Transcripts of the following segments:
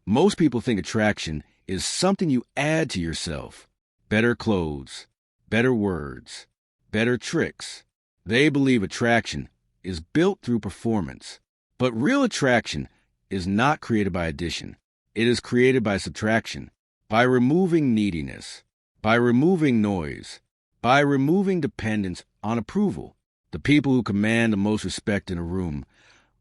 Most people think attraction is something you add to yourself. Better clothes, better words, better tricks. They believe attraction is built through performance. But real attraction is not created by addition. It is created by subtraction, by removing neediness, by removing noise, by removing dependence on approval. The people who command the most respect in a room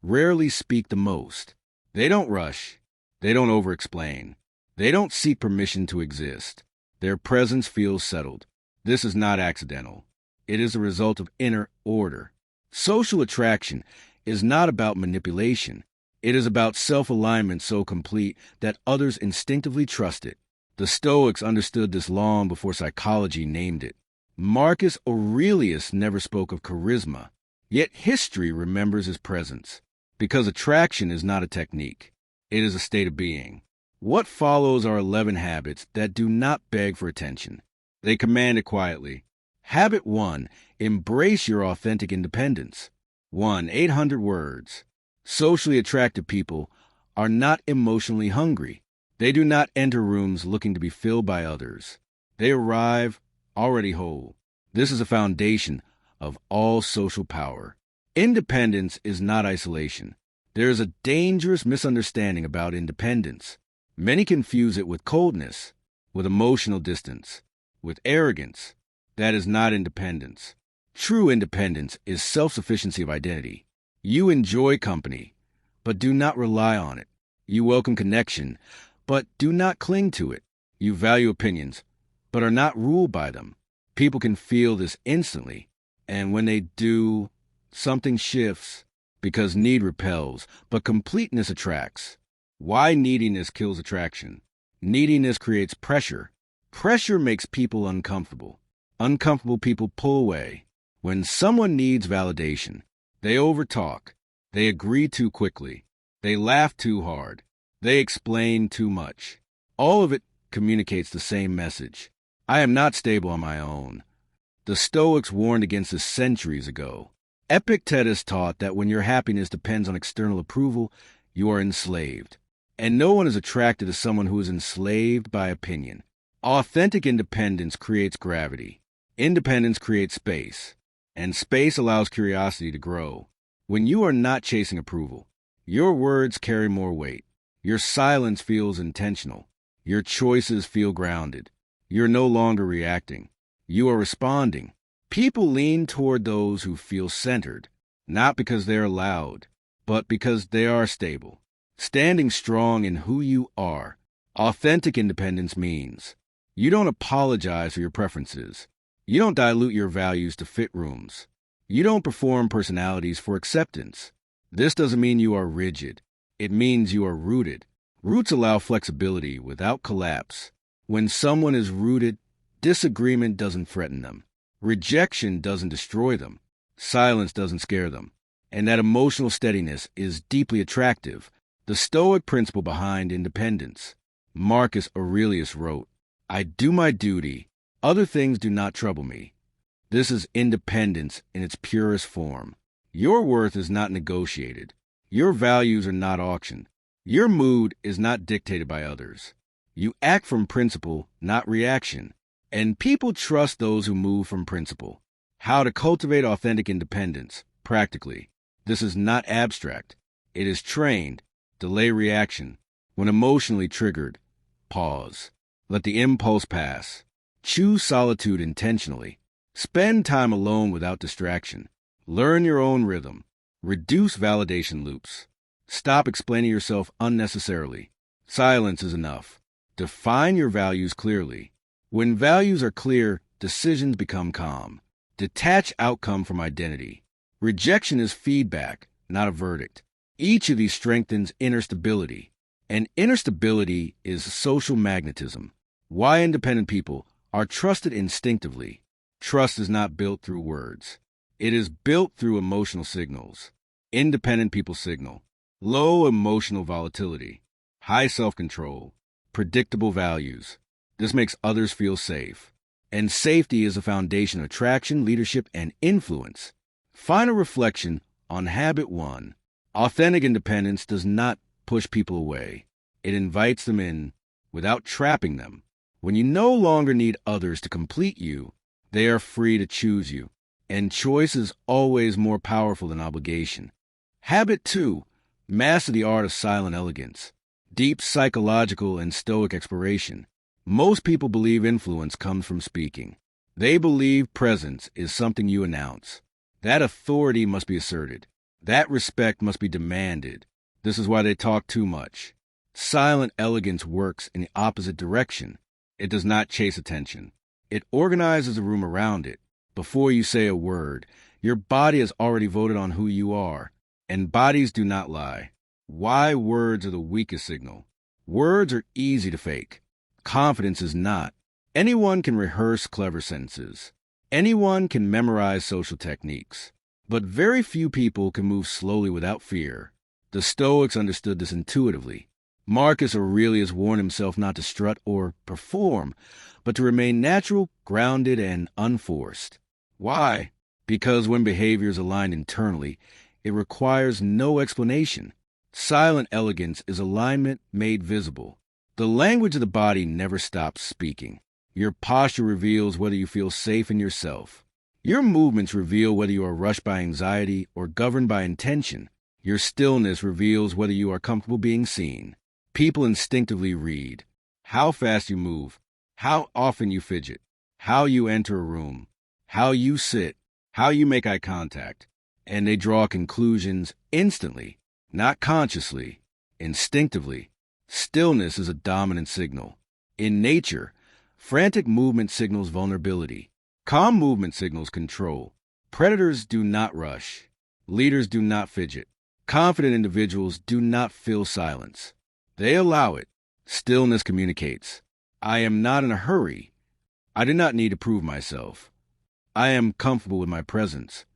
rarely speak the most. They don't rush. They don't over-explain. They don't seek permission to exist. Their presence feels settled. This is not accidental. It is a result of inner order. Social attraction is not about manipulation. It is about self-alignment so complete that others instinctively trust it. The Stoics understood this long before psychology named it. Marcus Aurelius never spoke of charisma, yet history remembers his presence. Because attraction is not a technique. It is a state of being. What follows are 11 habits that do not beg for attention. They command it quietly. Habit 1. Embrace your authentic independence. 1. 800 words. Socially attractive people are not emotionally hungry. They do not enter rooms looking to be filled by others. They arrive already whole. This is a foundation of all social power. Independence is not isolation. There is a dangerous misunderstanding about independence. Many confuse it with coldness, with emotional distance, with arrogance. That is not independence. True independence is self-sufficiency of identity. You enjoy company, but do not rely on it. You welcome connection, but do not cling to it. You value opinions, but are not ruled by them. People can feel this instantly, and when they do, something shifts, because need repels, but completeness attracts. Why neediness kills attraction? Neediness creates pressure. Pressure makes people uncomfortable. Uncomfortable people pull away. When someone needs validation, they overtalk. They agree too quickly. They laugh too hard. They explain too much. All of it communicates the same message. I am not stable on my own. The Stoics warned against this centuries ago. Epictetus taught that when your happiness depends on external approval, you are enslaved. And no one is attracted to someone who is enslaved by opinion. Authentic independence creates gravity. Independence creates space. And space allows curiosity to grow. When you are not chasing approval, your words carry more weight. Your silence feels intentional. Your choices feel grounded. You're no longer reacting. You are responding. People lean toward those who feel centered, not because they are loud, but because they are stable. Standing strong in who you are. Authentic independence means you don't apologize for your preferences. You don't dilute your values to fit rooms. You don't perform personalities for acceptance. This doesn't mean you are rigid. It means you are rooted. Roots allow flexibility without collapse. When someone is rooted, disagreement doesn't threaten them. Rejection doesn't destroy them. Silence doesn't scare them. And that emotional steadiness is deeply attractive. The Stoic principle behind independence. Marcus Aurelius wrote, I do my duty. Other things do not trouble me. This is independence in its purest form. Your worth is not negotiated. Your values are not auctioned. Your mood is not dictated by others. You act from principle, not reaction. And people trust those who move from principle. How to cultivate authentic independence, practically. This is not abstract. It is trained. Delay reaction. When emotionally triggered, pause. Let the impulse pass. Choose solitude intentionally. Spend time alone without distraction. Learn your own rhythm. Reduce validation loops. Stop explaining yourself unnecessarily. Silence is enough. Define your values clearly. When values are clear, decisions become calm. Detach outcome from identity. Rejection is feedback, not a verdict. Each of these strengthens inner stability. And inner stability is social magnetism. Why independent people are trusted instinctively. Trust is not built through words. It is built through emotional signals. Independent people signal low emotional volatility, high self-control, predictable values. This makes others feel safe. And safety is a foundation of attraction, leadership, and influence. Final reflection on habit 1. Authentic independence does not push people away. It invites them in without trapping them. When you no longer need others to complete you, they are free to choose you. And choice is always more powerful than obligation. Habit 2. Master the art of silent elegance. Deep psychological and stoic exploration. Most people believe influence comes from speaking. They believe presence is something you announce. That authority must be asserted. That respect must be demanded. This is why they talk too much. Silent elegance works in the opposite direction. It does not chase attention. It organizes the room around it. Before you say a word, your body has already voted on who you are. And bodies do not lie. Why words are the weakest signal? Words are easy to fake. Confidence is not. Anyone can rehearse clever sentences. Anyone can memorize social techniques. But very few people can move slowly without fear. The Stoics understood this intuitively. Marcus Aurelius warned himself not to strut or perform, but to remain natural, grounded, and unforced. Why? Because when behavior is aligned internally, it requires no explanation. Silent elegance is alignment made visible. The language of the body never stops speaking. Your posture reveals whether you feel safe in yourself. Your movements reveal whether you are rushed by anxiety or governed by intention. Your stillness reveals whether you are comfortable being seen. People instinctively read how fast you move, how often you fidget, how you enter a room, how you sit, how you make eye contact, and they draw conclusions instantly, not consciously, instinctively. Stillness is a dominant signal. In nature, frantic movement signals vulnerability. Calm movement signals control. Predators do not rush. Leaders do not fidget. Confident individuals do not fill silence. They allow it. Stillness communicates. I am not in a hurry. I do not need to prove myself. I am comfortable with my presence.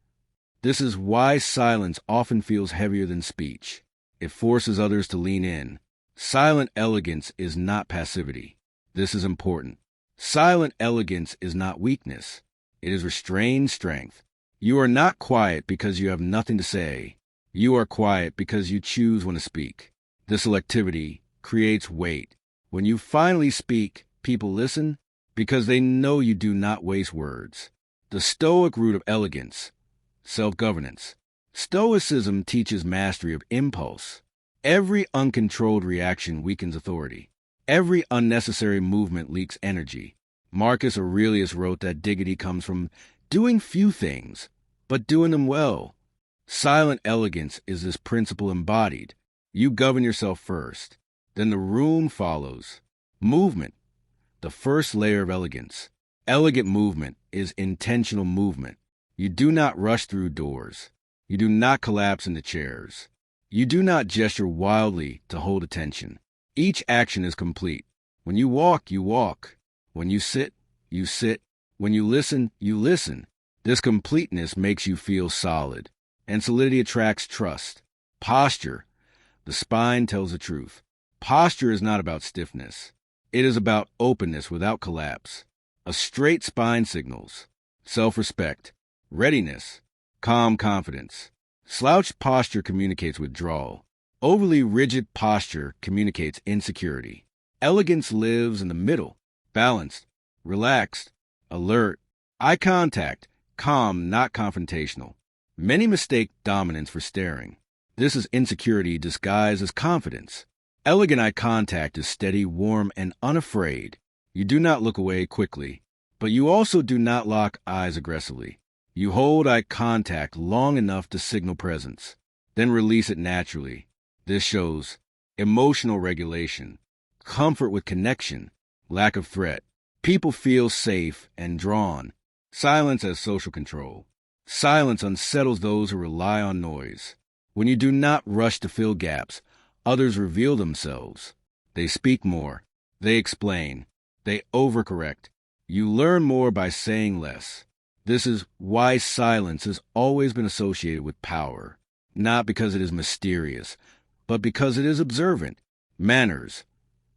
This is why silence often feels heavier than speech. It forces others to lean in. Silent elegance is not passivity. This is important. Silent elegance is not weakness. It is restrained strength. You are not quiet because you have nothing to say. You are quiet because you choose when to speak. This selectivity creates weight. When you finally speak, people listen because they know you do not waste words. The Stoic root of elegance, self-governance. Stoicism teaches mastery of impulse. Every uncontrolled reaction weakens authority. Every unnecessary movement leaks energy. Marcus Aurelius wrote that dignity comes from doing few things, but doing them well. Silent elegance is this principle embodied. You govern yourself first, then the room follows. Movement, the first layer of elegance. Elegant movement is intentional movement. You do not rush through doors. You do not collapse into chairs. You do not gesture wildly to hold attention. Each action is complete. When you walk, you walk. When you sit, you sit. When you listen, you listen. This completeness makes you feel solid, and solidity attracts trust. Posture. The spine tells the truth. Posture is not about stiffness. It is about openness without collapse. A straight spine signals self-respect, readiness, calm confidence. Slouched posture communicates withdrawal. Overly rigid posture communicates insecurity. Elegance lives in the middle, balanced, relaxed, alert, eye contact, calm, not confrontational. Many mistake dominance for staring. This is insecurity disguised as confidence. Elegant eye contact is steady, warm, and unafraid. You do not look away quickly, but you also do not lock eyes aggressively. You hold eye contact long enough to signal presence, then release it naturally. This shows emotional regulation, comfort with connection, lack of threat. People feel safe and drawn. Silence as social control. Silence unsettles those who rely on noise. When you do not rush to fill gaps, others reveal themselves. They speak more. They explain. They overcorrect. You learn more by saying less. This is why silence has always been associated with power, not because it is mysterious, but because it is observant. Manners,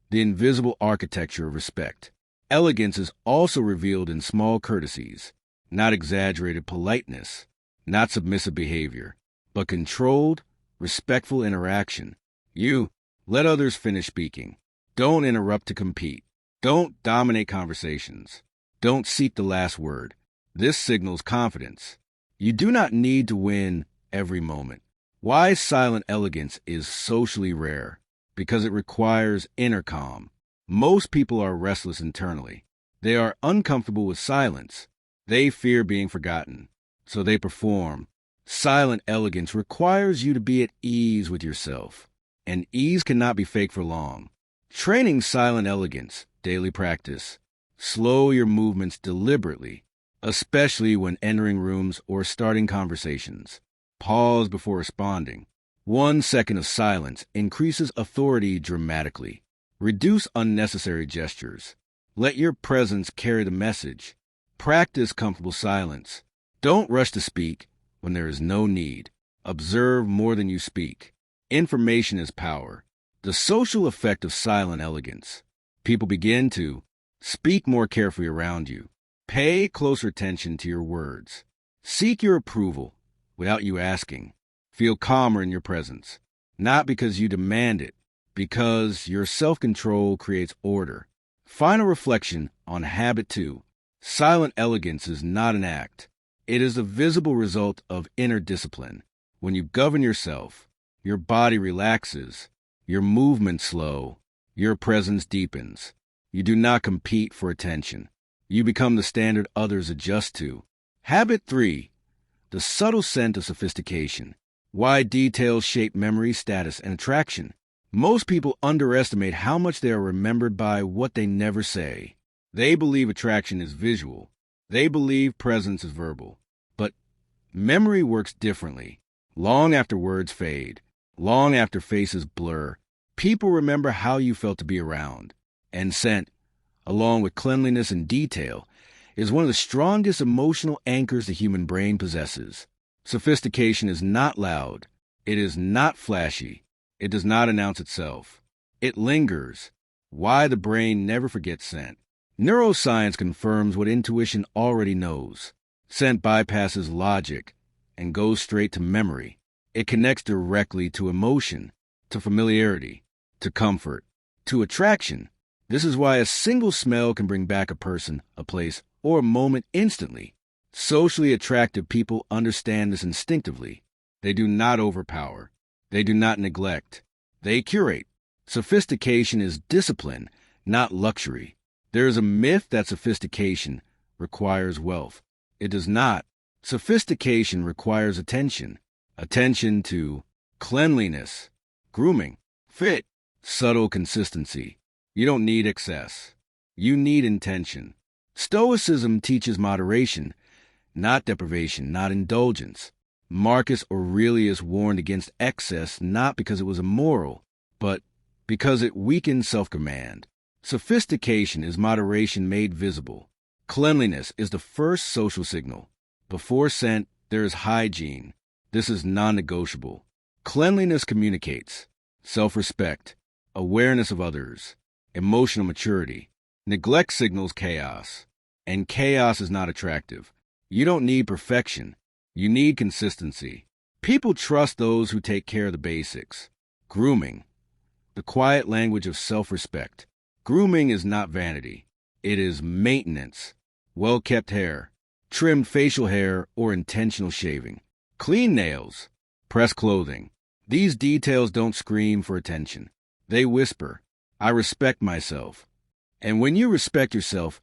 the invisible architecture of respect. Elegance is also revealed in small courtesies, not exaggerated politeness, not submissive behavior, but controlled, respectful interaction. You Let others finish speaking. Don't interrupt to compete. Don't dominate conversations. Don't seek the last word. This signals confidence. You do not need to win every moment. Why silent elegance is socially rare? Because it requires inner calm. Most people are restless internally. They are uncomfortable with silence. They fear being forgotten. So they perform. Silent elegance requires you to be at ease with yourself. And ease cannot be fake for long. Training silent elegance, daily practice. Slow your movements deliberately, especially when entering rooms or starting conversations. Pause before responding. 1 second of silence increases authority dramatically. Reduce unnecessary gestures. Let your presence carry the message. Practice comfortable silence. Don't rush to speak when there is no need. Observe more than you speak. Information is power. The social effect of silent elegance. People begin to speak more carefully around you. Pay closer attention to your words. Seek your approval without you asking. Feel calmer in your presence, not because you demand it, because your self-control creates order. Final reflection on habit 2. Silent elegance is not an act. It is a visible result of inner discipline. When you govern yourself, your body relaxes, your movements slow, your presence deepens. You do not compete for attention. You become the standard others adjust to. Habit 3. The subtle scent of sophistication. Why details shape memory, status, and attraction. Most people underestimate how much they are remembered by what they never say. They believe attraction is visual. They believe presence is verbal. But memory works differently. Long after words fade, long after faces blur, people remember how you felt to be around. And scent, along with cleanliness and detail, is one of the strongest emotional anchors the human brain possesses. Sophistication is not loud. It is not flashy. It does not announce itself. It lingers. Why the brain never forgets scent. Neuroscience confirms what intuition already knows. Scent bypasses logic and goes straight to memory. It connects directly to emotion, to familiarity, to comfort, to attraction. This is why a single smell can bring back a person, a place, or a moment instantly. Socially attractive people understand this instinctively. They do not overpower. They do not neglect. They curate. Sophistication is discipline, not luxury. There is a myth that sophistication requires wealth. It does not. Sophistication requires attention. Attention to cleanliness, grooming, fit, subtle consistency. You don't need excess. You need intention. Stoicism teaches moderation, not deprivation, not indulgence. Marcus Aurelius warned against excess not because it was immoral, but because it weakens self-command. Sophistication is moderation made visible. Cleanliness is the first social signal. Before scent, there is hygiene. This is non-negotiable. Cleanliness communicates self-respect, awareness of others, emotional maturity. Neglect signals chaos, and chaos is not attractive. You don't need perfection. You need consistency. People trust those who take care of the basics. Grooming, the quiet language of self-respect. Grooming is not vanity. It is maintenance. Well-kept hair, trimmed facial hair, or intentional shaving. Clean nails, pressed clothing. These details don't scream for attention. They whisper, I respect myself. And when you respect yourself,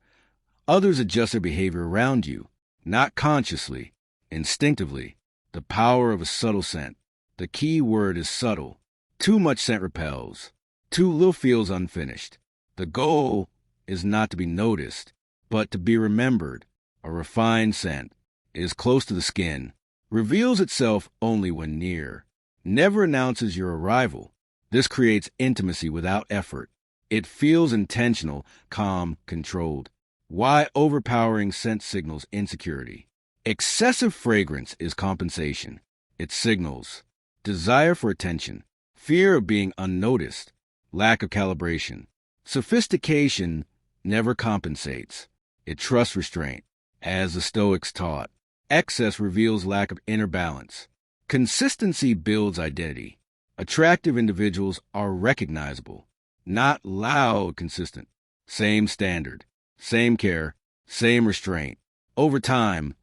others adjust their behavior around you, not consciously, instinctively. The power of a subtle scent. The key word is subtle. Too much scent repels. Too little feels unfinished. The goal is not to be noticed, but to be remembered. A refined scent is close to the skin, reveals itself only when near, never announces your arrival. This creates intimacy without effort. It feels intentional, calm, controlled. Why overpowering scent signals insecurity? Excessive fragrance is compensation. It signals desire for attention, fear of being unnoticed, lack of calibration. Sophistication never compensates. It trusts restraint. As the Stoics taught, excess reveals lack of inner balance. Consistency builds identity. Attractive individuals are recognizable, not loud, consistent. Same standard, same care, same restraint. Over time,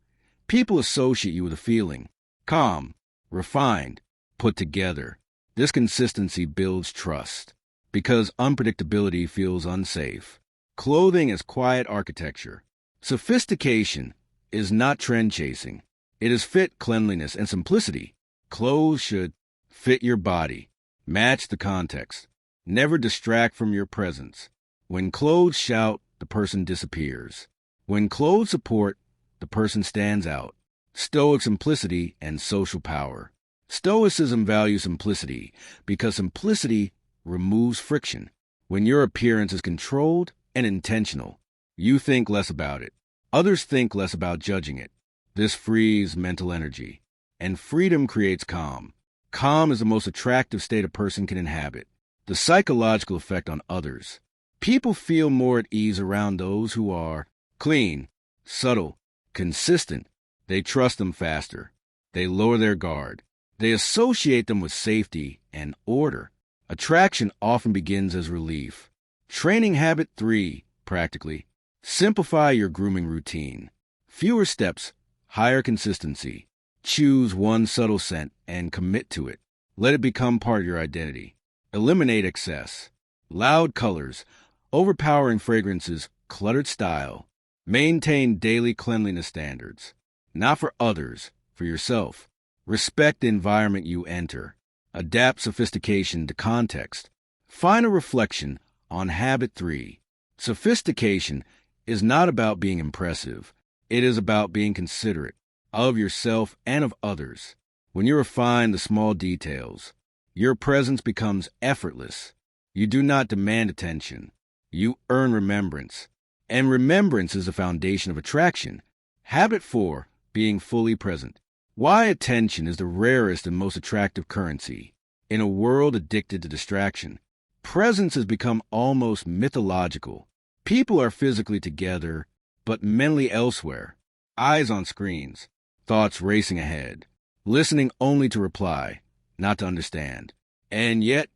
people associate you with a feeling, calm, refined, put together. This consistency builds trust, because unpredictability feels unsafe. Clothing is quiet architecture. Sophistication is not trend chasing. It is fit, cleanliness, and simplicity. Clothes should fit your body, match the context, never distract from your presence. When clothes shout, the person disappears. When clothes support, the person stands out. Stoic simplicity and social power. Stoicism values simplicity because simplicity removes friction. When your appearance is controlled and intentional, you think less about it. Others think less about judging it. This frees mental energy, and freedom creates calm. Calm is the most attractive state a person can inhabit. The psychological effect on others. People feel more at ease around those who are clean, subtle, consistent. They trust them faster. They lower their guard. They associate them with safety and order. Attraction often begins as relief. Training habit 3, practically. Simplify your grooming routine. Fewer steps, higher consistency. Choose one subtle scent and commit to it. Let it become part of your identity. Eliminate excess. Loud colors, overpowering fragrances, cluttered style. Maintain daily cleanliness standards. Not for others, for yourself. Respect the environment you enter. Adapt sophistication to context. Final reflection on habit 3. Sophistication is not about being impressive. It is about being considerate of yourself and of others. When you refine the small details, your presence becomes effortless. You do not demand attention. You earn remembrance. And remembrance is the foundation of attraction. Habit 4. Being fully present. Why attention is the rarest and most attractive currency. In a world addicted to distraction, presence has become almost mythological. People are physically together, but mentally elsewhere. Eyes on screens, thoughts racing ahead, listening only to reply, not to understand. And yet,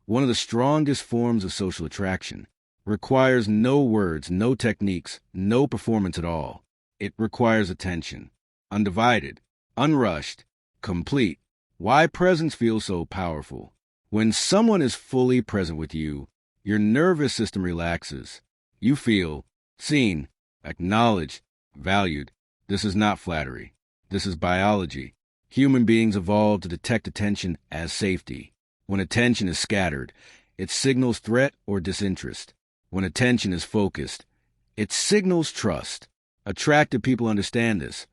one of the strongest forms of social attraction requires no words, no techniques, no performance at all. It requires attention. Undivided, unrushed, complete. Why presence feels so powerful? When someone is fully present with you, your nervous system relaxes. You feel seen, acknowledged, valued. This is not flattery. This is biology. Human beings evolved to detect attention as safety. When attention is scattered, it signals threat or disinterest. When attention is focused, it signals trust. Attractive people understand this.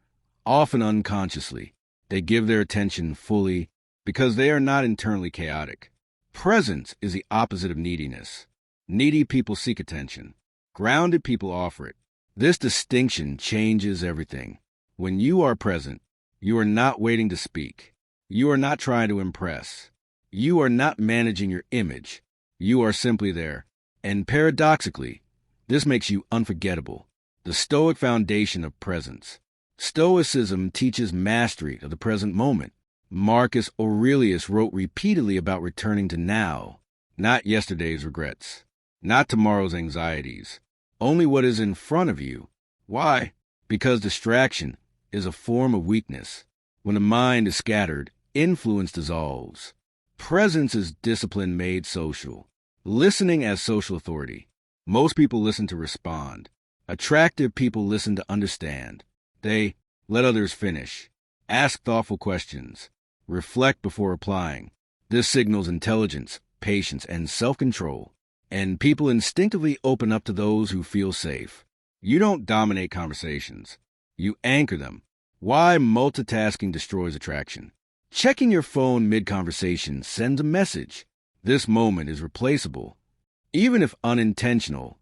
Often unconsciously, they give their attention fully because they are not internally chaotic. Presence is the opposite of neediness. Needy people seek attention. Grounded people offer it. This distinction changes everything. When you are present, you are not waiting to speak. You are not trying to impress. You are not managing your image. You are simply there. And paradoxically, this makes you unforgettable. The Stoic foundation of presence. Stoicism teaches mastery of the present moment. Marcus Aurelius wrote repeatedly about returning to now, not yesterday's regrets, not tomorrow's anxieties, only what is in front of you. Why? Because distraction is a form of weakness. When the mind is scattered, influence dissolves. Presence is discipline made social. Listening as social authority. Most people listen to respond. Attractive people listen to understand. They let others finish, ask thoughtful questions, reflect before replying. This signals intelligence, patience, and self-control. And people instinctively open up to those who feel safe. You don't dominate conversations. You anchor them. Why multitasking destroys attraction? Checking your phone mid-conversation sends a message. This moment is replaceable. Even if unintentional,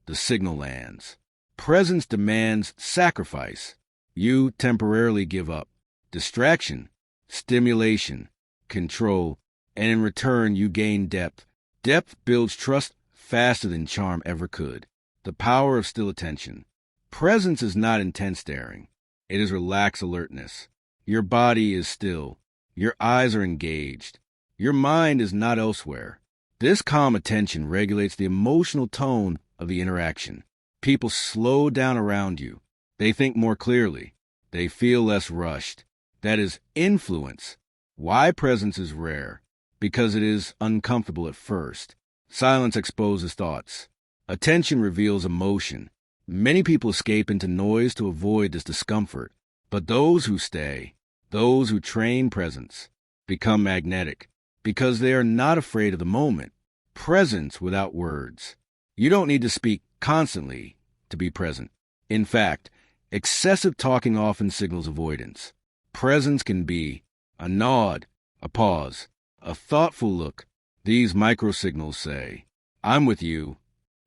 the signal lands. Presence demands sacrifice. You temporarily give up distraction, stimulation, control, and in return you gain depth. Depth builds trust faster than charm ever could. The power of still attention. Presence is not intense staring. It is relaxed alertness. Your body is still. Your eyes are engaged. Your mind is not elsewhere. This calm attention regulates the emotional tone of the interaction. People slow down around you. They think more clearly. They feel less rushed. That is influence. Why presence is rare? Because it is uncomfortable at first. Silence exposes thoughts. Attention reveals emotion. Many people escape into noise to avoid this discomfort. But those who stay, those who train presence, become magnetic because they are not afraid of the moment. Presence without words. You don't need to speak constantly to be present. In fact, excessive talking often signals avoidance. Presence can be a nod, a pause, a thoughtful look. These microsignals say, "I'm with you,"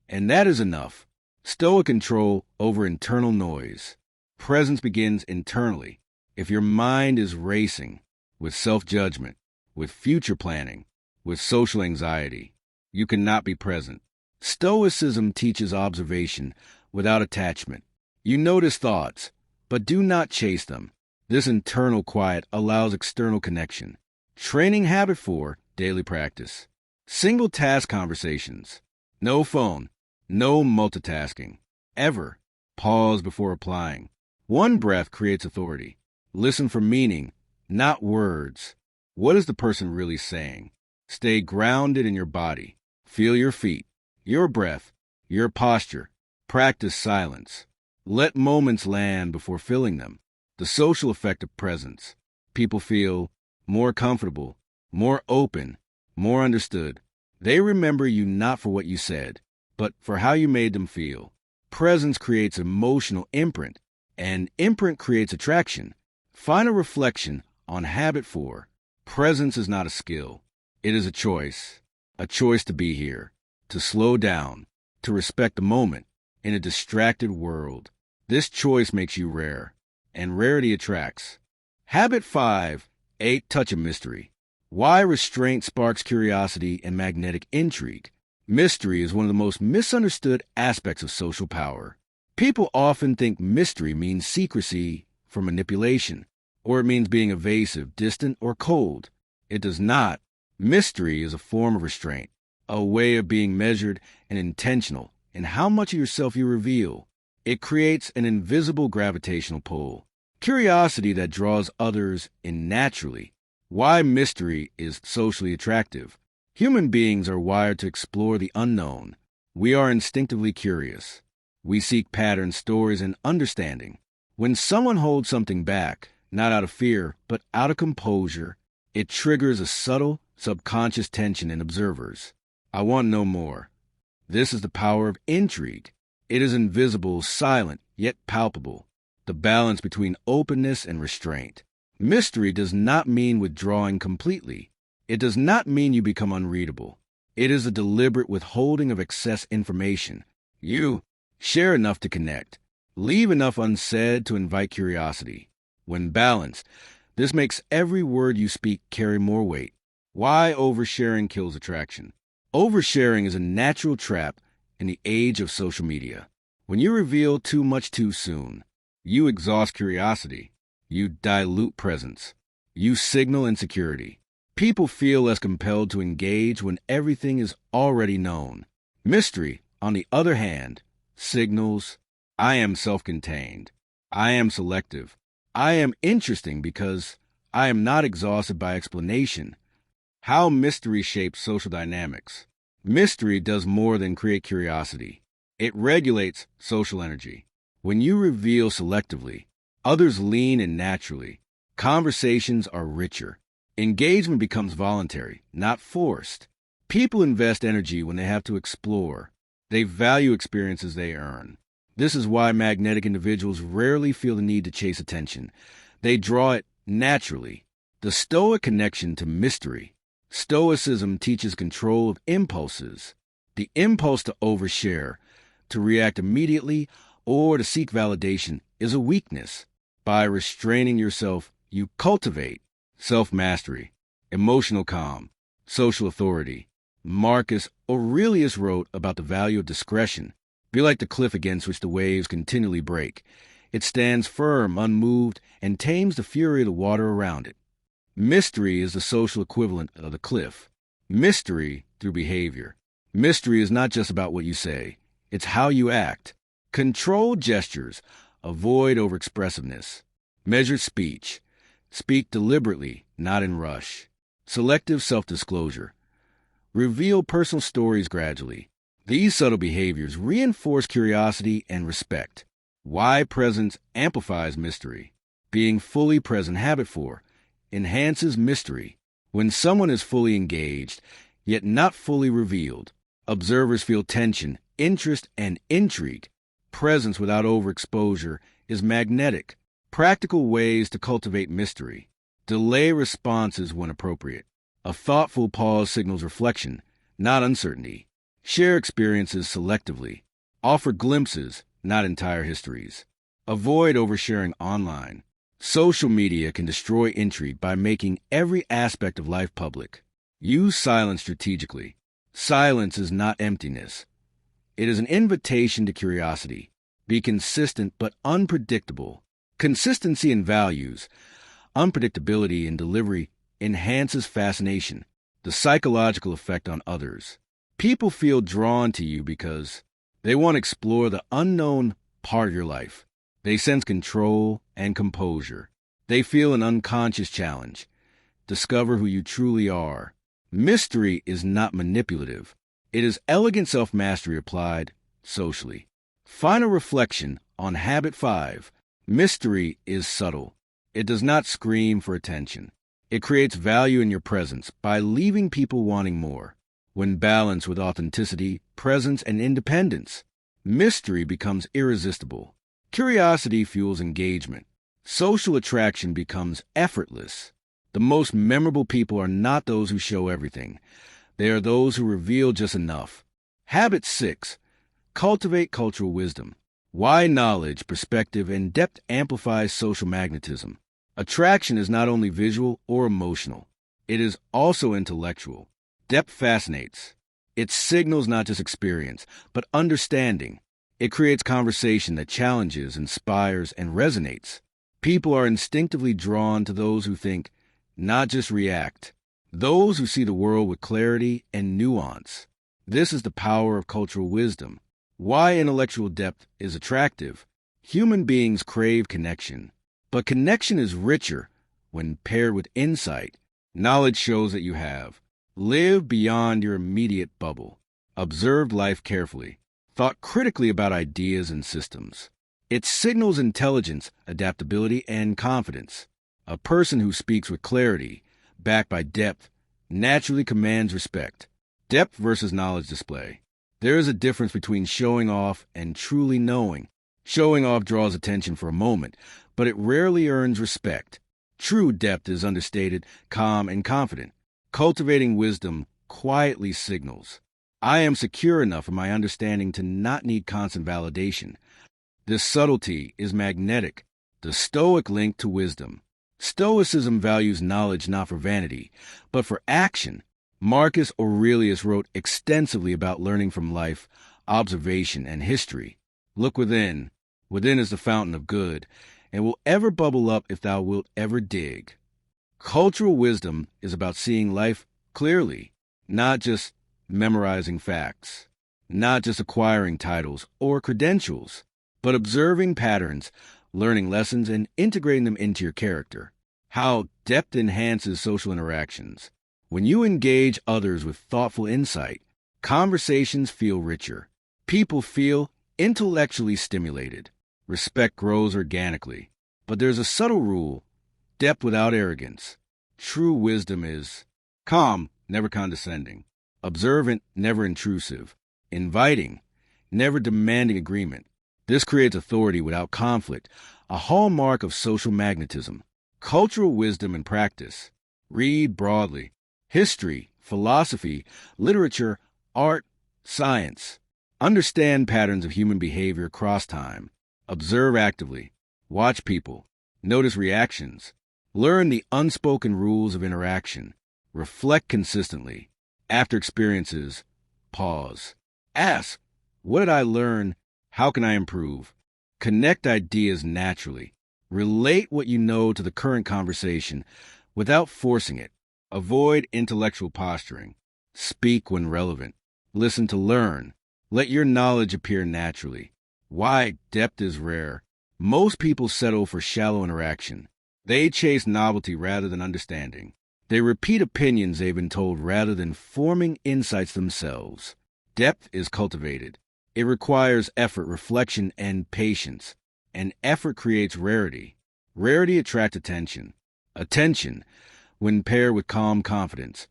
and that is enough. Stoic control over internal noise. Presence begins internally. If your mind is racing with self-judgment, with future planning, with social anxiety, you cannot be present. Stoicism teaches observation without attachment. You notice thoughts, but do not chase them. This internal quiet allows external connection. Training habit for daily practice. Single task conversations. No phone. No multitasking. Ever. Pause before replying. One breath creates authority. Listen for meaning, not words. What is the person really saying? Stay grounded in your body. Feel your feet, your breath, your posture. Practice silence. Let moments land before filling them. The social effect of presence. People feel more comfortable, more open, more understood. They remember you not for what you said, but for how you made them feel. Presence creates emotional imprint, and imprint creates attraction. Final reflection on habit 4. Presence is not a skill. It is a choice to be here, to slow down, to respect the moment in a distracted world. This choice makes you rare, and rarity attracts. Habit 5. A touch of mystery. Why restraint sparks curiosity and magnetic intrigue. Mystery is one of the most misunderstood aspects of social power. People often think mystery means secrecy for manipulation, or it means being evasive, distant, or cold. It does not. Mystery is a form of restraint, a way of being measured and intentional in how much of yourself you reveal. It creates an invisible gravitational pull, curiosity that draws others in naturally. Why mystery is socially attractive. Human beings are wired to explore the unknown. We are instinctively curious. We seek patterns, stories, and understanding. When someone holds something back, not out of fear, but out of composure, it triggers a subtle, subconscious tension in observers. I want to know more. This is the power of intrigue. It is invisible, silent, yet palpable. The balance between openness and restraint. Mystery does not mean withdrawing completely. It does not mean you become unreadable. It is a deliberate withholding of excess information. You share enough to connect. Leave enough unsaid to invite curiosity. When balanced, this makes every word you speak carry more weight. Why oversharing kills attraction. Oversharing is a natural trap in the age of social media. When you reveal too much too soon, you exhaust curiosity. You dilute presence. You signal insecurity. People feel less compelled to engage when everything is already known. Mystery, on the other hand, signals, I am self-contained. I am selective. I am interesting because I am not exhausted by explanation. How mystery shapes social dynamics. Mystery does more than create curiosity. It regulates social energy. When you reveal selectively, others lean in naturally. Conversations are richer. Engagement becomes voluntary, not forced. People invest energy when they have to explore. They value experiences they earn. This is why magnetic individuals rarely feel the need to chase attention. They draw it naturally. The Stoic connection to mystery. Stoicism teaches control of impulses. The impulse to overshare, to react immediately, or to seek validation is a weakness. By restraining yourself, you cultivate self-mastery, emotional calm, social authority. Marcus Aurelius wrote about the value of discretion. Be like the cliff against which the waves continually break. It stands firm, unmoved, and tames the fury of the water around it. Mystery is the social equivalent of the cliff. Mystery through behavior. Mystery is not just about what you say, it's how you act. Control gestures. Avoid overexpressiveness. Measured speech. Speak deliberately, not in rush. Selective self-disclosure. Reveal personal stories gradually. These subtle behaviors reinforce curiosity and respect. Why presence amplifies mystery. Being fully present. Habit 4. Enhances mystery. When someone is fully engaged, yet not fully revealed, observers feel tension, interest, and intrigue. Presence without overexposure is magnetic. Practical ways to cultivate mystery. Delay responses when appropriate. A thoughtful pause signals reflection, not uncertainty. Share experiences selectively. Offer glimpses, not entire histories. Avoid oversharing online. Social media can destroy intrigue by making every aspect of life public. Use silence strategically. Silence is not emptiness. It is an invitation to curiosity. Be consistent but unpredictable. Consistency in values. Unpredictability in delivery enhances fascination. The psychological effect on others. People feel drawn to you because they want to explore the unknown part of your life. They sense control and composure. They feel an unconscious challenge. Discover who you truly are. Mystery is not manipulative. It is elegant self-mastery applied socially. Final reflection on habit 5. Mystery is subtle. It does not scream for attention. It creates value in your presence by leaving people wanting more. When balanced with authenticity, presence, and independence, mystery becomes irresistible. Curiosity fuels engagement. Social attraction becomes effortless. The most memorable people are not those who show everything. They are those who reveal just enough. Habit 6. Cultivate cultural wisdom. Why knowledge, perspective, and depth amplifies social magnetism. Attraction is not only visual or emotional. It is also intellectual. Depth fascinates. It signals not just experience, but understanding. It creates conversation that challenges, inspires, and resonates. People are instinctively drawn to those who think, not just react. Those who see the world with clarity and nuance. This is the power of cultural wisdom. Why intellectual depth is attractive. Human beings crave connection. But connection is richer when paired with insight. Knowledge shows that you have. Live beyond your immediate bubble. Observed life carefully. Thought critically about ideas and systems. It signals intelligence, adaptability, and confidence. A person who speaks with clarity, backed by depth, naturally commands respect. Depth versus knowledge display. There is a difference between showing off and truly knowing. Showing off draws attention for a moment, but it rarely earns respect. True depth is understated, calm, and confident. Cultivating wisdom quietly signals, I am secure enough in my understanding to not need constant validation. This subtlety is magnetic, the Stoic link to wisdom. Stoicism values knowledge not for vanity, but for action. Marcus Aurelius wrote extensively about learning from life, observation, and history. Look within. Within is the fountain of good, and will ever bubble up if thou wilt ever dig. Cultural wisdom is about seeing life clearly, not just memorizing facts, not just acquiring titles or credentials, but observing patterns, learning lessons, and integrating them into your character. How depth enhances social interactions. When you engage others with thoughtful insight, conversations feel richer. People feel intellectually stimulated. Respect grows organically. But there's a subtle rule: depth without arrogance. True wisdom is calm, never condescending; observant, never intrusive; inviting, never demanding agreement. This creates authority without conflict, a hallmark of social magnetism. Cultural wisdom and practice. Read broadly. History, philosophy, literature, art, science. Understand patterns of human behavior across time. Observe actively. Watch people. Notice reactions. Learn the unspoken rules of interaction. Reflect consistently. After experiences, pause. Ask, what did I learn? How can I improve? Connect ideas naturally. Relate what you know to the current conversation, without forcing it. Avoid intellectual posturing. Speak when relevant. Listen to learn. Let your knowledge appear naturally. Why depth is rare. Most people settle for shallow interaction. They chase novelty rather than understanding. They repeat opinions they've been told rather than forming insights themselves. Depth is cultivated. It requires effort, reflection, and patience. And effort creates rarity. Rarity attracts attention. Attention, when paired with calm confidence,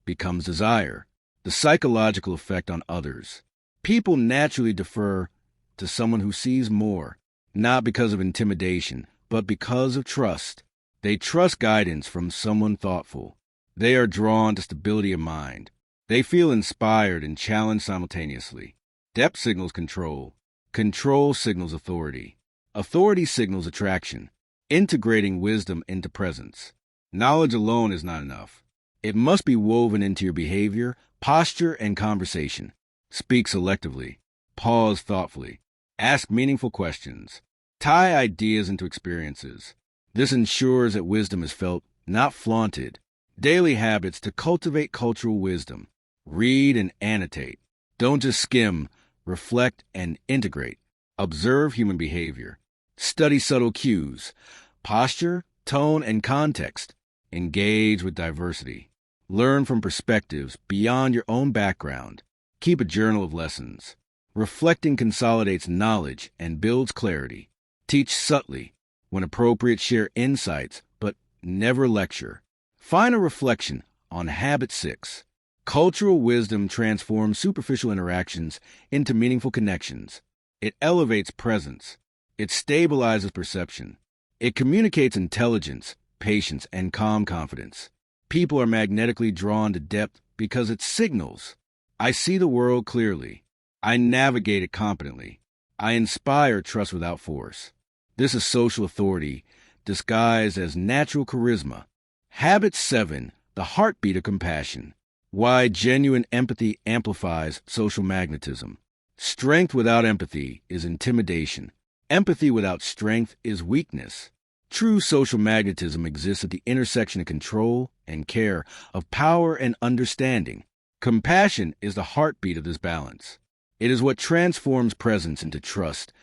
becomes desire. The psychological effect on others. People naturally defer to someone who sees more, not because of intimidation, but because of trust. They trust guidance from someone thoughtful. They are drawn to stability of mind. They feel inspired and challenged simultaneously. Depth signals control. Control signals authority. Authority signals attraction, integrating wisdom into presence. Knowledge alone is not enough. It must be woven into your behavior, posture, and conversation. Speak selectively. Pause thoughtfully. Ask meaningful questions. Tie ideas into experiences. This ensures that wisdom is felt, not flaunted. Daily habits to cultivate cultural wisdom. Read and annotate. Don't just skim. Reflect and integrate. Observe human behavior. Study subtle cues. Posture, tone, and context. Engage with diversity. Learn from perspectives beyond your own background. Keep a journal of lessons. Reflecting consolidates knowledge and builds clarity. Teach subtly. When appropriate, share insights, but never lecture. Final reflection on Habit 6. Cultural wisdom transforms superficial interactions into meaningful connections. It elevates presence. It stabilizes perception. It communicates intelligence, patience, and calm confidence. People are magnetically drawn to depth because it signals, I see the world clearly. I navigate it competently. I inspire trust without force. This is social authority disguised as natural charisma. Habit 7. The heartbeat of compassion. Why genuine empathy amplifies social magnetism. Strength without empathy is intimidation. Empathy without strength is weakness. True social magnetism exists at the intersection of control and care, of power and understanding. Compassion is the heartbeat of this balance. It is what transforms presence into trust,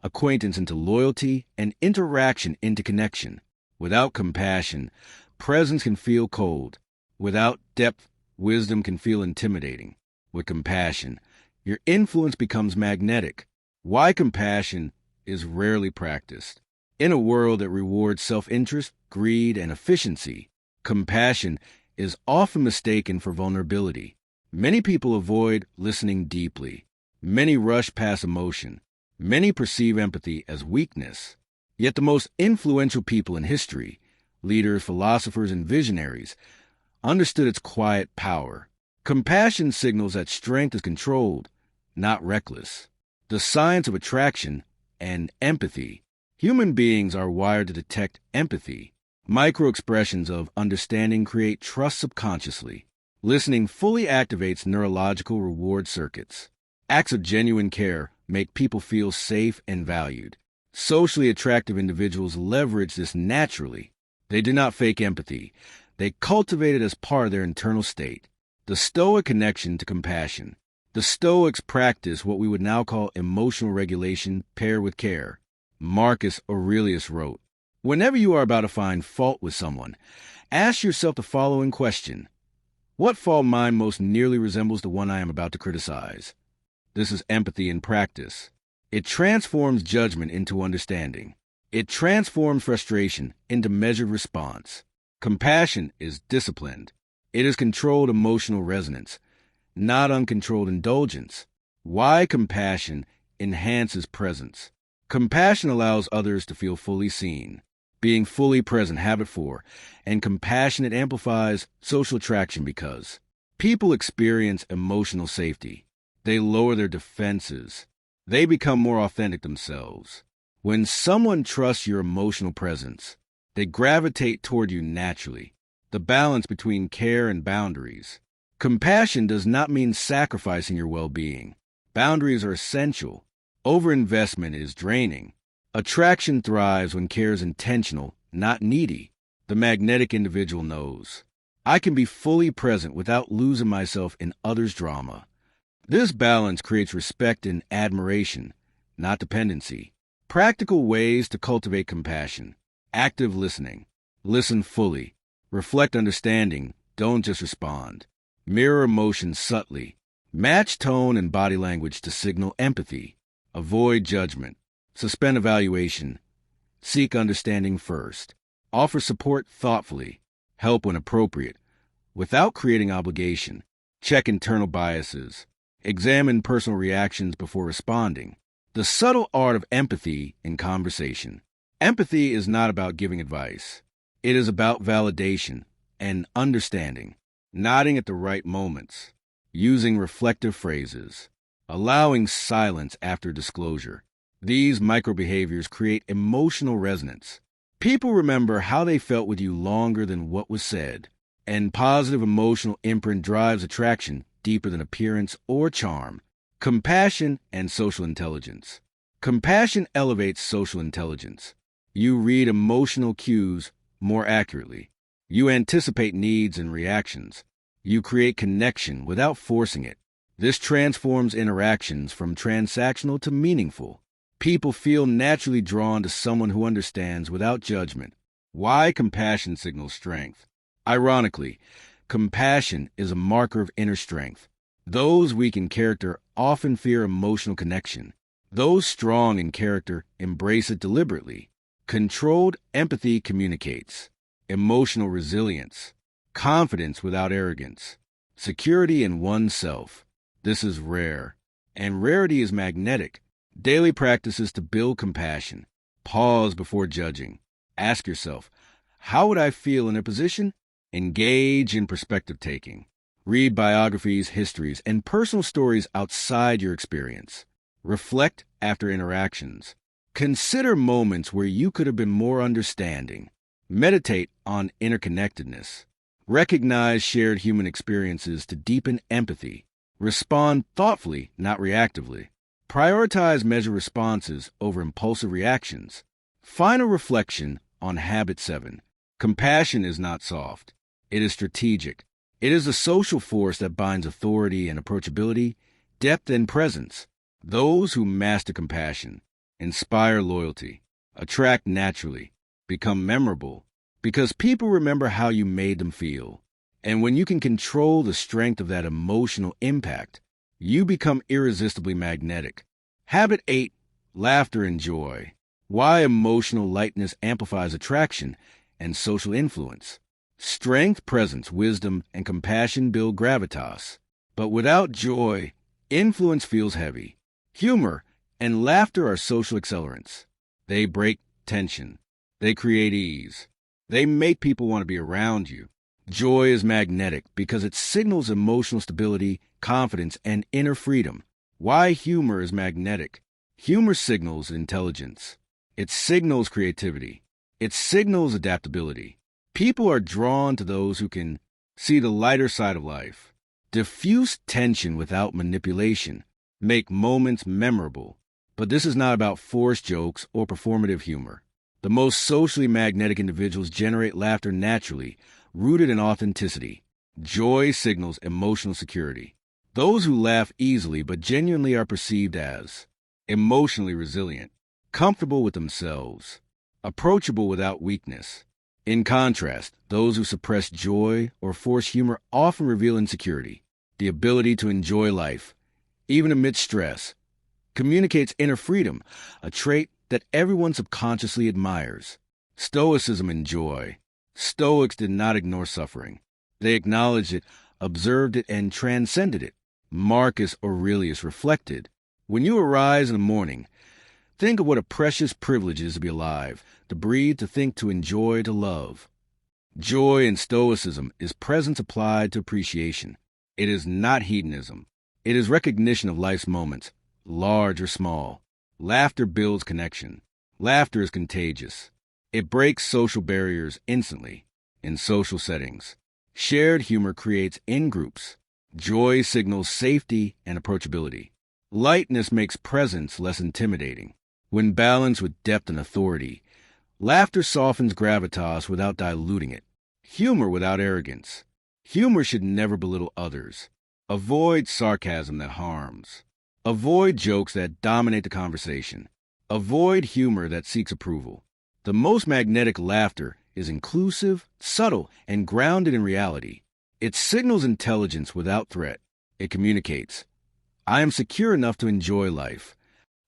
acquaintance into loyalty, and interaction into connection. Without compassion, presence can feel cold. Without depth, wisdom can feel intimidating. With compassion, your influence becomes magnetic. Why compassion is rarely practiced. In a world that rewards self-interest, greed, and efficiency, compassion is often mistaken for vulnerability. Many people avoid listening deeply. Many rush past emotion. Many perceive empathy as weakness. Yet the most influential people in history, leaders, philosophers, and visionaries, understood its quiet power. Compassion signals that strength is controlled, not reckless. The science of attraction and empathy. Human beings are wired to detect empathy. Micro-expressions of understanding create trust subconsciously. Listening fully activates neurological reward circuits. Acts of genuine care make people feel safe and valued. Socially attractive individuals leverage this naturally. They do not fake empathy. They cultivate it as part of their internal state. The Stoic connection to compassion. The Stoics practice what we would now call emotional regulation paired with care. Marcus Aurelius wrote, "Whenever you are about to find fault with someone, ask yourself the following question. What fault of mine most nearly resembles the one I am about to criticize?" This is empathy in practice. It transforms judgment into understanding. It transforms frustration into measured response. Compassion is disciplined. It is controlled emotional resonance, not uncontrolled indulgence. Why compassion enhances presence. Compassion allows others to feel fully seen. Being fully present, habit 4, and compassionate amplifies social attraction because people experience emotional safety. They lower their defenses. They become more authentic themselves. When someone trusts your emotional presence, they gravitate toward you naturally. The balance between care and boundaries. Compassion does not mean sacrificing your well-being. Boundaries are essential. Overinvestment is draining. Attraction thrives when care is intentional, not needy. The magnetic individual knows, I can be fully present without losing myself in others' drama. This balance creates respect and admiration, not dependency. Practical ways to cultivate compassion. Active listening. Listen fully. Reflect understanding. Don't just respond. Mirror emotions subtly. Match tone and body language to signal empathy. Avoid judgment. Suspend evaluation. Seek understanding first. Offer support thoughtfully. Help when appropriate, without creating obligation. Check internal biases. Examine personal reactions before responding. The subtle art of empathy in conversation. Empathy is not about giving advice. It is about validation and understanding. Nodding at the right moments. Using reflective phrases. Allowing silence after disclosure. These microbehaviors create emotional resonance. People remember how they felt with you longer than what was said, and positive emotional imprint drives attraction deeper than appearance or charm. Compassion and social intelligence. Compassion elevates social intelligence. You read emotional cues more accurately. You anticipate needs and reactions. You create connection without forcing it. This transforms interactions from transactional to meaningful. People feel naturally drawn to someone who understands without judgment. Why compassion signals strength? Ironically, compassion is a marker of inner strength. Those weak in character often fear emotional connection. Those strong in character embrace it deliberately. Controlled empathy communicates. Emotional resilience. Confidence without arrogance. Security in oneself. This is rare. And rarity is magnetic. Daily practices to build compassion. Pause before judging. Ask yourself, how would I feel in a position? Engage in perspective taking. Read biographies, histories, and personal stories outside your experience. Reflect after interactions. Consider moments where you could have been more understanding. Meditate on interconnectedness. Recognize shared human experiences to deepen empathy. Respond thoughtfully, not reactively. Prioritize measured responses over impulsive reactions. Final reflection on Habit 7. Compassion is not soft. It is strategic. It is a social force that binds authority and approachability, depth and presence. Those who master compassion inspire loyalty, attract naturally, become memorable, because people remember how you made them feel. And when you can control the strength of that emotional impact, you become irresistibly magnetic. Habit 8. Laughter and joy. Why emotional lightness amplifies attraction and social influence. Strength, presence, wisdom, and compassion build gravitas. But without joy, influence feels heavy. Humor and laughter are social accelerants. They break tension. They create ease. They make people want to be around you. Joy is magnetic because it signals emotional stability, confidence, and inner freedom. Why humor is magnetic? Humor signals intelligence. It signals creativity. It signals adaptability. People are drawn to those who can see the lighter side of life. Diffuse tension without manipulation. Make moments memorable. But this is not about forced jokes or performative humor. The most socially magnetic individuals generate laughter naturally, rooted in authenticity. Joy signals emotional security. Those who laugh easily but genuinely are perceived as emotionally resilient, comfortable with themselves, approachable without weakness. In contrast, those who suppress joy or force humor often reveal insecurity. The ability to enjoy life, even amidst stress, communicates inner freedom, a trait that everyone subconsciously admires. Stoicism and joy. Stoics did not ignore suffering. They acknowledged it, observed it, and transcended it. Marcus Aurelius reflected, when you arise in the morning, think of what a precious privilege it is to be alive, to breathe, to think, to enjoy, to love. Joy in Stoicism is presence applied to appreciation. It is not hedonism. It is recognition of life's moments, large or small. Laughter builds connection. Laughter is contagious. It breaks social barriers instantly in social settings. Shared humor creates in-groups. Joy signals safety and approachability. Lightness makes presence less intimidating. When balanced with depth and authority, Laughter softens gravitas without diluting it. Humor without arrogance. Humor should never belittle others. Avoid sarcasm that harms. Avoid jokes that dominate the conversation. Avoid humor that seeks approval. The most magnetic laughter is inclusive, subtle, and grounded in reality. It signals intelligence without threat. It communicates, I am secure enough to enjoy life.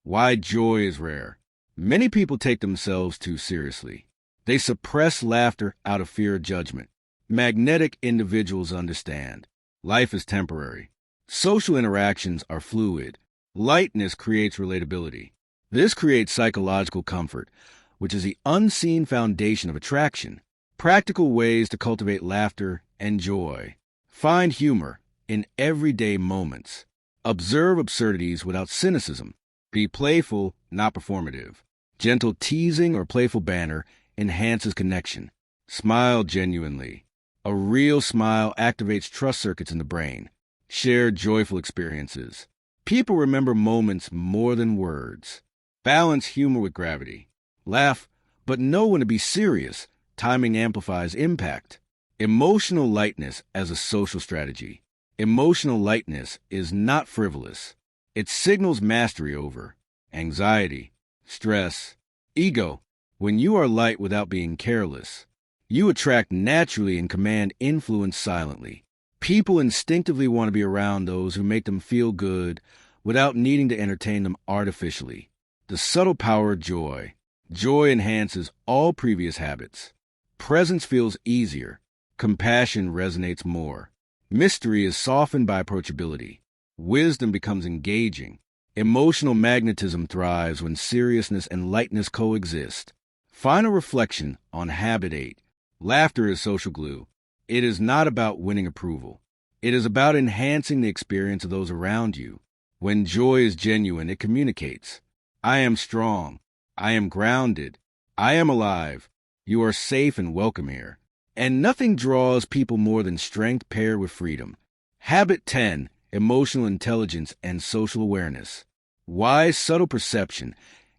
Why joy is rare. Many people take themselves too seriously. They suppress laughter out of fear of judgment. Magnetic individuals understand. Life is temporary. Social interactions are fluid. Lightness creates relatability. This creates psychological comfort, which is the unseen foundation of attraction. Practical ways to cultivate laughter and joy. Find humor in everyday moments. Observe absurdities without cynicism. Be playful, not performative. Gentle teasing or playful banter enhances connection. Smile genuinely. A real smile activates trust circuits in the brain. Share joyful experiences. People remember moments more than words. Balance humor with gravity. Laugh, but know when to be serious. Timing amplifies impact. Emotional lightness as a social strategy. Emotional lightness is not frivolous. It signals mastery over anxiety, stress, ego. When you are light without being careless, you attract naturally and command influence silently. People instinctively want to be around those who make them feel good without needing to entertain them artificially. The subtle power of joy. Joy enhances all previous habits. Presence feels easier. Compassion resonates more. Mystery is softened by approachability. Wisdom becomes engaging. Emotional magnetism thrives when seriousness and lightness coexist. Final reflection on Habit 8. Laughter is social glue. It is not about winning approval. It is about enhancing the experience of those around you. When joy is genuine, it communicates. I am strong. I am grounded. I am alive. You are safe and welcome here. And nothing draws people more than strength paired with freedom. Habit 10. Emotional intelligence and social awareness. Wise, subtle perception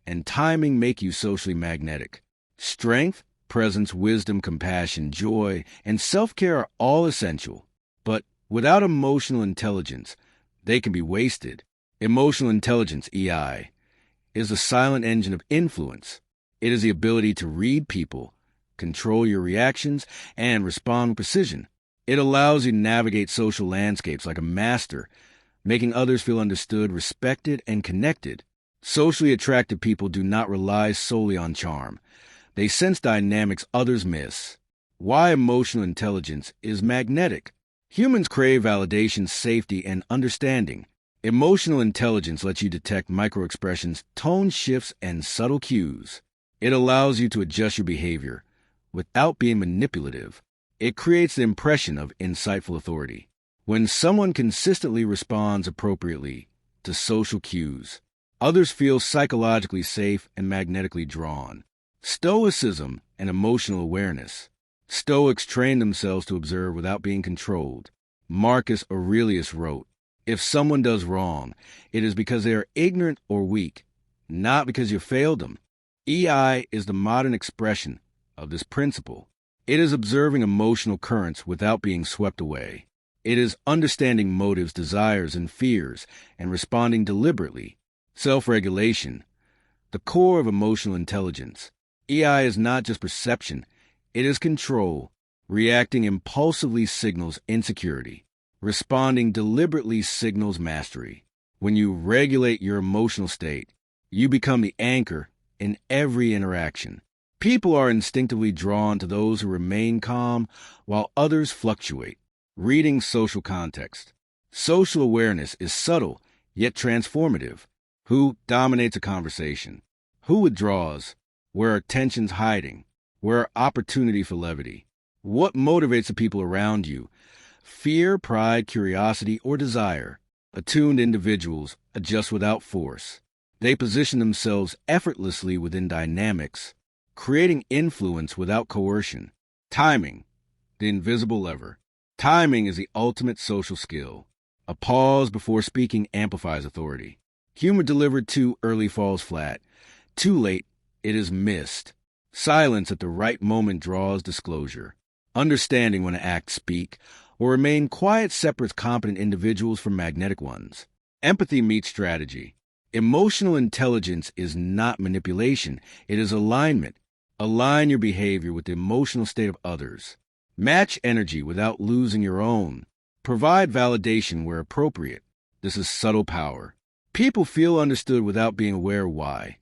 and timing make you socially magnetic. Strength, presence, wisdom, compassion, joy, and self-care are all essential. But without emotional intelligence, they can be wasted. Emotional intelligence, EI, is the silent engine of influence. It is the ability to read people, control your reactions, and respond with precision. It allows you to navigate social landscapes like a master, making others feel understood, respected, and connected. Socially attractive people do not rely solely on charm. They sense dynamics others miss. Why emotional intelligence is magnetic. Humans crave validation, safety, and understanding. Emotional intelligence lets you detect microexpressions, tone shifts, and subtle cues. It allows you to adjust your behavior without being manipulative. It creates the impression of insightful authority. When someone consistently responds appropriately to social cues, others feel psychologically safe and magnetically drawn. Stoicism and emotional awareness. Stoics train themselves to observe without being controlled. Marcus Aurelius wrote, if someone does wrong, it is because they are ignorant or weak, not because you failed them. EI is the modern expression of this principle. It is observing emotional currents without being swept away. It is understanding motives, desires, and fears, and responding deliberately. Self-regulation, the core of emotional intelligence. EI is not just perception, it is control. Reacting impulsively signals insecurity. Responding deliberately signals mastery. When you regulate your emotional state, you become the anchor in every interaction. People are instinctively drawn to those who remain calm while others fluctuate. Reading social context. Social awareness is subtle, yet transformative. Who dominates a conversation? Who withdraws? Where are tensions hiding? Where are opportunity for levity? What motivates the people around you? Fear, pride, curiosity, or desire? Attuned individuals adjust without force. They position themselves effortlessly within dynamics, creating influence without coercion. Timing, the invisible lever. Timing is the ultimate social skill. A pause before speaking amplifies authority. Humor delivered too early falls flat. Too late, it is missed. Silence at the right moment draws disclosure. Understanding when to act, speak, or remain quiet separates competent individuals from magnetic ones. Empathy meets strategy. Emotional intelligence is not manipulation, it is alignment. Align your behavior with the emotional state of others. Match energy without losing your own. Provide validation where appropriate. This is subtle power. People feel understood without being aware why,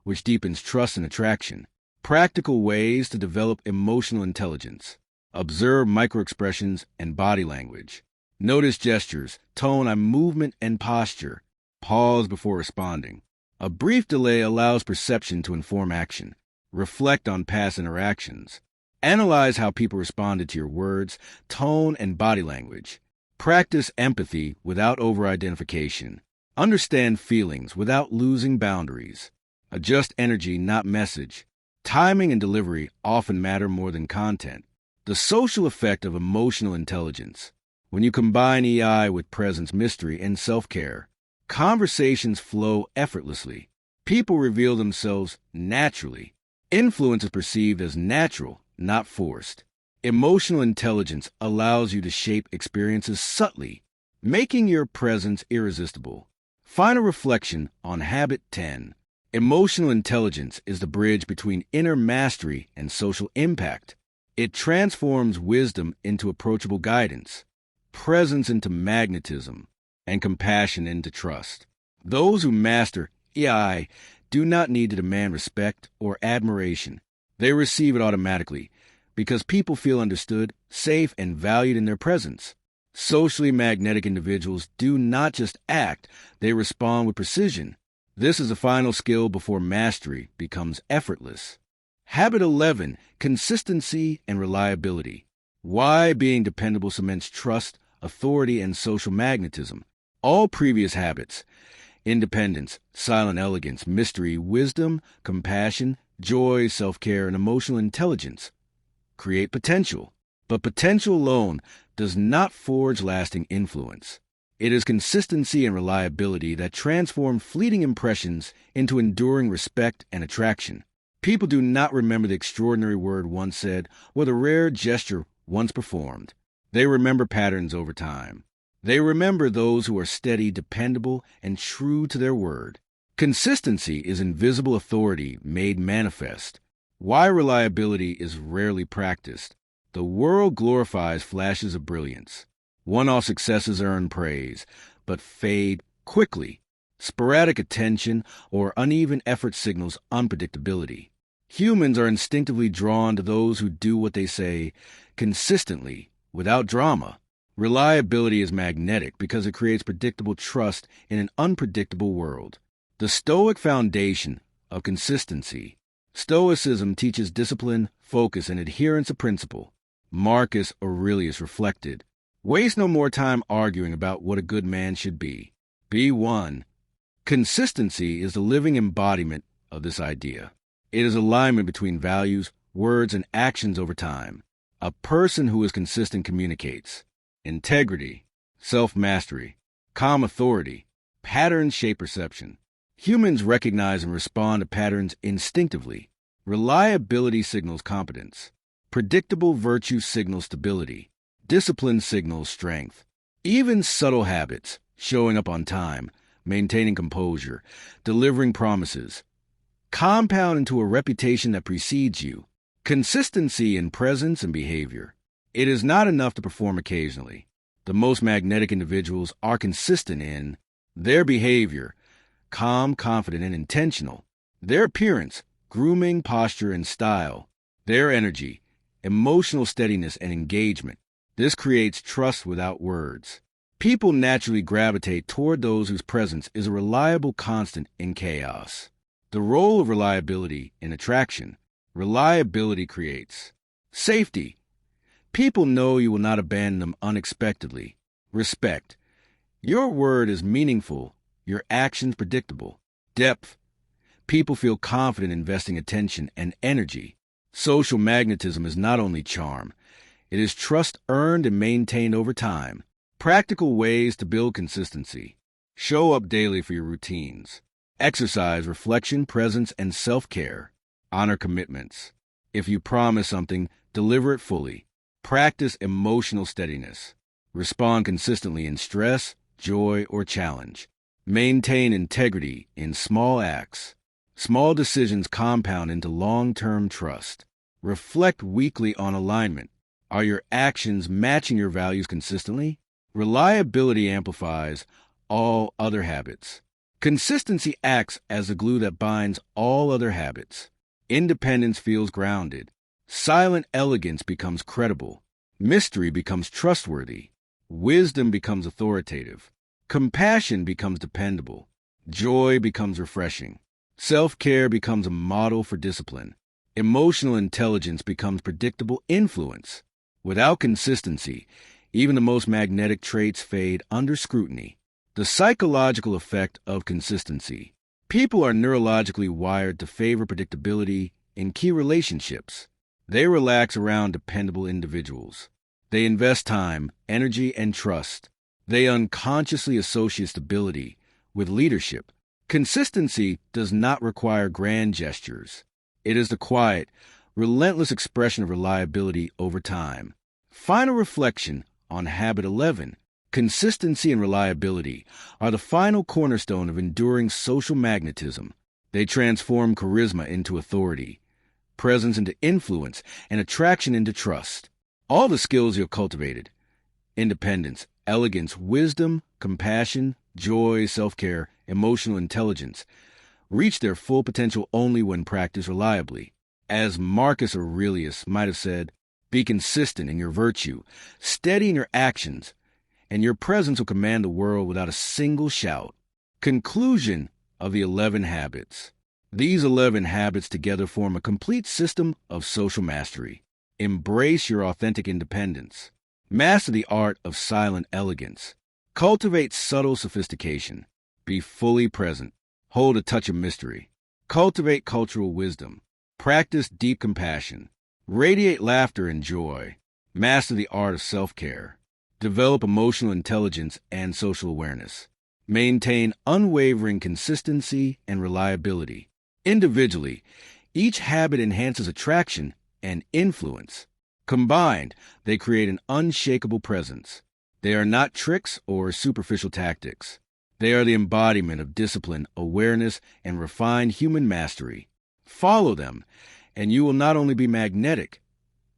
which deepens trust and attraction. Practical ways to develop emotional intelligence. Observe microexpressions and body language. Notice gestures, tone, and movement and posture. Pause before responding. A brief delay allows perception to inform action. Reflect on past interactions. Analyze how people responded to your words, tone, and body language. Practice empathy without over-identification. Understand feelings without losing boundaries. Adjust energy, not message. Timing and delivery often matter more than content. The social effect of emotional intelligence. When you combine EI with presence, mystery, and self-care, conversations flow effortlessly. People reveal themselves naturally. Influence is perceived as natural, not forced. Emotional intelligence allows you to shape experiences subtly, making your presence irresistible. Final reflection on Habit 10. Emotional intelligence is the bridge between inner mastery and social impact. It transforms wisdom into approachable guidance, presence into magnetism, and compassion into trust. Those who master EI do not need to demand respect or admiration. They receive it automatically because people feel understood, safe, and valued in their presence. Socially magnetic individuals do not just act, they respond with precision. This is the final skill before mastery becomes effortless. Habit 11. Consistency and reliability. Why being dependable cements trust, authority, and social magnetism. All previous habits, independence, silent elegance, mystery, wisdom, compassion, joy, self-care, and emotional intelligence, create potential. But potential alone does not forge lasting influence. It is consistency and reliability that transform fleeting impressions into enduring respect and attraction. People do not remember the extraordinary word once said or the rare gesture once performed. They remember patterns over time. They remember those who are steady, dependable, and true to their word. Consistency is invisible authority made manifest. Why reliability is rarely practiced. The world glorifies flashes of brilliance. One-off successes earn praise, but fade quickly. Sporadic attention or uneven effort signals unpredictability. Humans are instinctively drawn to those who do what they say consistently, without drama. Reliability is magnetic because it creates predictable trust in an unpredictable world. The Stoic foundation of consistency. Stoicism teaches discipline, focus, and adherence to principle. Marcus Aurelius reflected, "Waste no more time arguing about what a good man should be. Be one." Consistency is the living embodiment of this idea. It is alignment between values, words, and actions over time. A person who is consistent communicates. Integrity, self-mastery, calm authority, patterns shape perception. Humans recognize and respond to patterns instinctively. Reliability signals competence. Predictable virtue signals stability. Discipline signals strength. Even subtle habits, showing up on time, maintaining composure, delivering promises, compound into a reputation that precedes you. Consistency in presence and behavior. It is not enough to perform occasionally. The most magnetic individuals are consistent in their behavior, calm, confident, and intentional. Their appearance, grooming, posture, and style. Their energy, emotional steadiness, and engagement. This creates trust without words. People naturally gravitate toward those whose presence is a reliable constant in chaos. The role of reliability in attraction. Reliability creates safety. People know you will not abandon them unexpectedly. Respect. Your word is meaningful, your actions predictable. Depth. People feel confident investing attention and energy. Social magnetism is not only charm, it is trust earned and maintained over time. Practical ways to build consistency. Show up daily for your routines. Exercise, reflection, presence, and self-care. Honor commitments. If you promise something, deliver it fully. Practice emotional steadiness. Respond consistently in stress, joy, or challenge. Maintain integrity in small acts. Small decisions compound into long-term trust. Reflect weekly on alignment. Are your actions matching your values consistently? Reliability amplifies all other habits. Consistency acts as the glue that binds all other habits. Independence feels grounded. Silent elegance becomes credible. Mystery becomes trustworthy. Wisdom becomes authoritative. Compassion becomes dependable. Joy becomes refreshing. Self-care becomes a model for discipline. Emotional intelligence becomes predictable influence. Without consistency, even the most magnetic traits fade under scrutiny. The psychological effect of consistency. People are neurologically wired to favor predictability in key relationships. They relax around dependable individuals. They invest time, energy, and trust. They unconsciously associate stability with leadership. Consistency does not require grand gestures. It is the quiet, relentless expression of reliability over time. Final reflection on habit 11. Consistency and reliability are the final cornerstone of enduring social magnetism. They transform charisma into authority, presence into influence, and attraction into trust. All the skills you have cultivated, independence, elegance, wisdom, compassion, joy, self-care, emotional intelligence, reach their full potential only when practiced reliably. As Marcus Aurelius might have said, be consistent in your virtue, steady in your actions, and your presence will command the world without a single shout. Conclusion of the 11 habits. These 11 habits together form a complete system of social mastery. Embrace your authentic independence. Master the art of silent elegance. Cultivate subtle sophistication. Be fully present. Hold a touch of mystery. Cultivate cultural wisdom. Practice deep compassion. Radiate laughter and joy. Master the art of self-care. Develop emotional intelligence and social awareness. Maintain unwavering consistency and reliability. Individually, each habit enhances attraction and influence. Combined, they create an unshakable presence. They are not tricks or superficial tactics. They are the embodiment of discipline, awareness, and refined human mastery. Follow them, and you will not only be magnetic,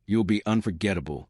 you will be unforgettable